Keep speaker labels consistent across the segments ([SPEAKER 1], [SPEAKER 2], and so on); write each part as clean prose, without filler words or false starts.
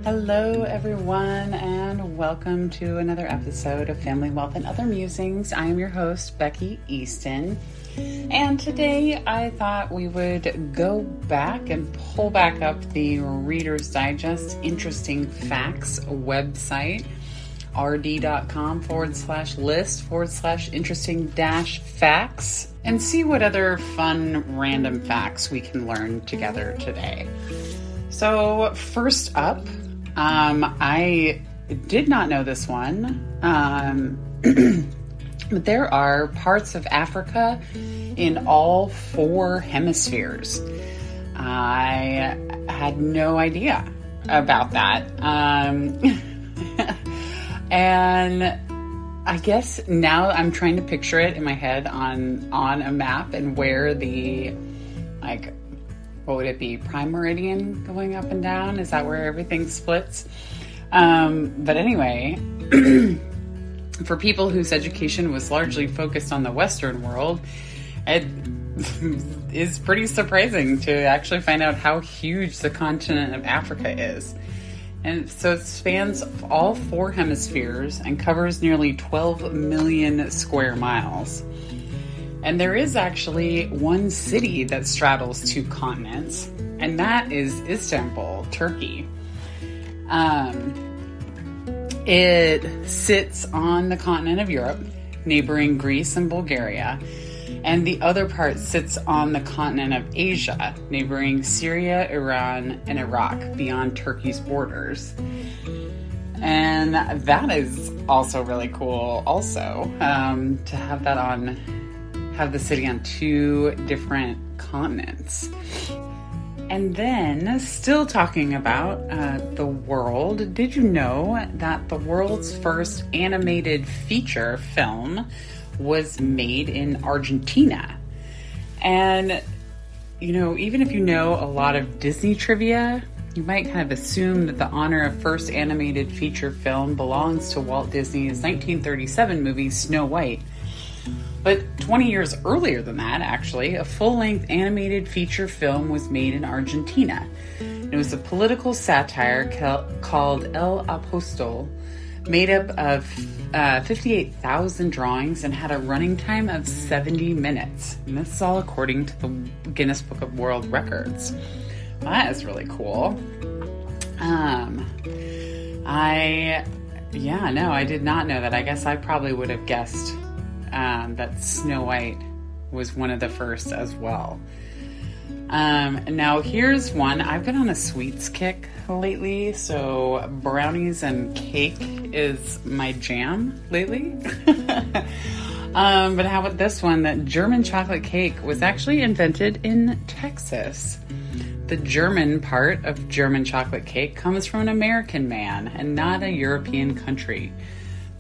[SPEAKER 1] Hello, everyone, and welcome to another episode of Family Wealth and Other Musings. I am your host, Becky Easton, and today I thought we would go back and pull back up the Reader's Digest Interesting Facts website, rd.com/list/interesting-facts, and see what other fun random facts we can learn together today. So first up, I did not know this one, but there are parts of Africa in all four hemispheres. I had no idea about that. And I guess now I'm trying to picture it in my head on a map and where the, what would it be? Prime meridian going up and down? Is that where everything splits? But anyway, for people whose education was largely focused on the Western world, it is pretty surprising to actually find out how huge the continent of Africa is. And so it spans all four hemispheres and covers nearly 12 million square miles. And there is actually one city that straddles two continents, and that is Istanbul, Turkey. It sits on the continent of Europe, neighboring Greece and Bulgaria, and the other part sits on the continent of Asia, neighboring Syria, Iran, and Iraq, beyond Turkey's borders. And that is also really cool, also, to have that have the city on two different continents. And then, still talking about the world, did you know that the world's first animated feature film was made in Argentina? And, even if you know a lot of Disney trivia, you might kind of assume that the honor of first animated feature film belongs to Walt Disney's 1937 movie Snow White. But 20 years earlier than that, actually, a full-length animated feature film was made in Argentina. It was a political satire called El Apostol, made up of 58,000 drawings and had a running time of 70 minutes. And this is all according to the Guinness Book of World Records. Well, that is really cool. I did not know that. I guess I probably would have guessed that Snow White was one of the first as well. Now here's one. I've been on a sweets kick lately, so brownies and cake is my jam lately. But how about this one? That German chocolate cake was actually invented in Texas. The German part of German chocolate cake comes from an American man and not a European country.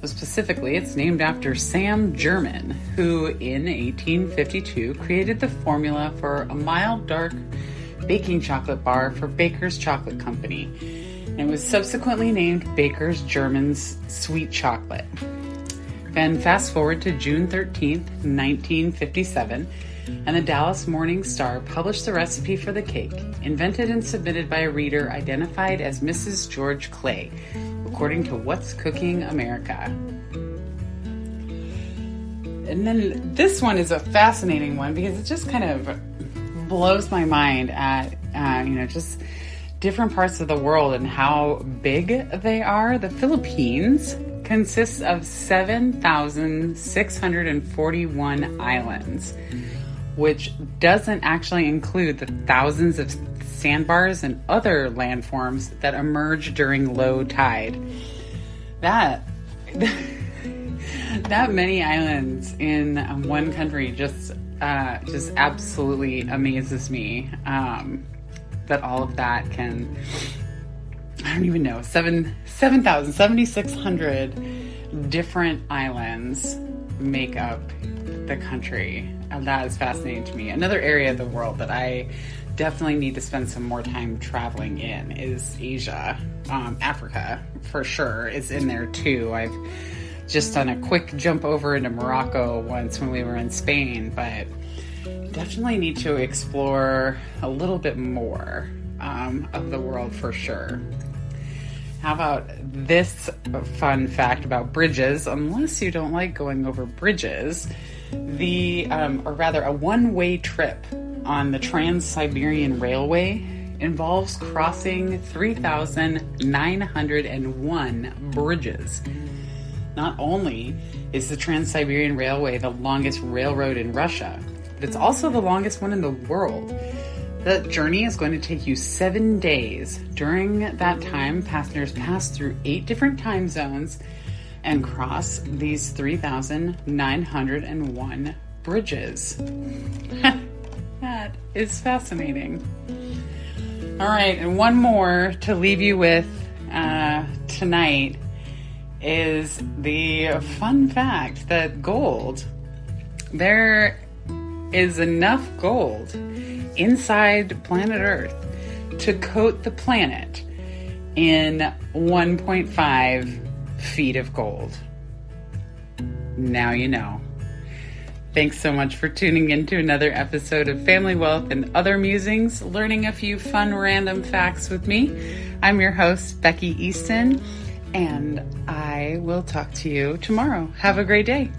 [SPEAKER 1] Specifically, it's named after Sam German, who in 1852 created the formula for a mild, dark baking chocolate bar for Baker's Chocolate Company. And it was subsequently named Baker's German's Sweet Chocolate. Then fast forward to June 13th, 1957, and the Dallas Morning Star published the recipe for the cake, invented and submitted by a reader identified as Mrs. George Clay, according to What's Cooking America. And then this one is a fascinating one because it just kind of blows my mind at, just different parts of the world and how big they are. The Philippines consists of 7,641 islands, which doesn't actually include the thousands of sandbars and other landforms that emerge during low tide. That many islands in one country just absolutely amazes me. That all of that can, I don't even know, 7,600 different islands make up the country. And that is fascinating to me. Another area of the world that I definitely need to spend some more time traveling in is Asia. Africa, for sure, is in there too. I've just done a quick jump over into Morocco once when we were in Spain, but definitely need to explore a little bit more of the world for sure. How about this fun fact about bridges? Unless you don't like going over bridges, a one-way trip on the Trans-Siberian Railway involves crossing 3,901 bridges. Not only is the Trans-Siberian Railway the longest railroad in Russia, but it's also the longest one in the world. The journey is going to take you 7 days. During that time, passengers pass through 8 different time zones and cross these 3,901 bridges. That is fascinating. All right, and one more to leave you with tonight is the fun fact that there is enough gold inside planet Earth to coat the planet in 1.5 feet of gold. Now you know. Thanks so much for tuning in to another episode of Family Wealth and Other Musings, learning a few fun random facts with me. I'm your host, Becky Easton, and I will talk to you tomorrow. Have a great day.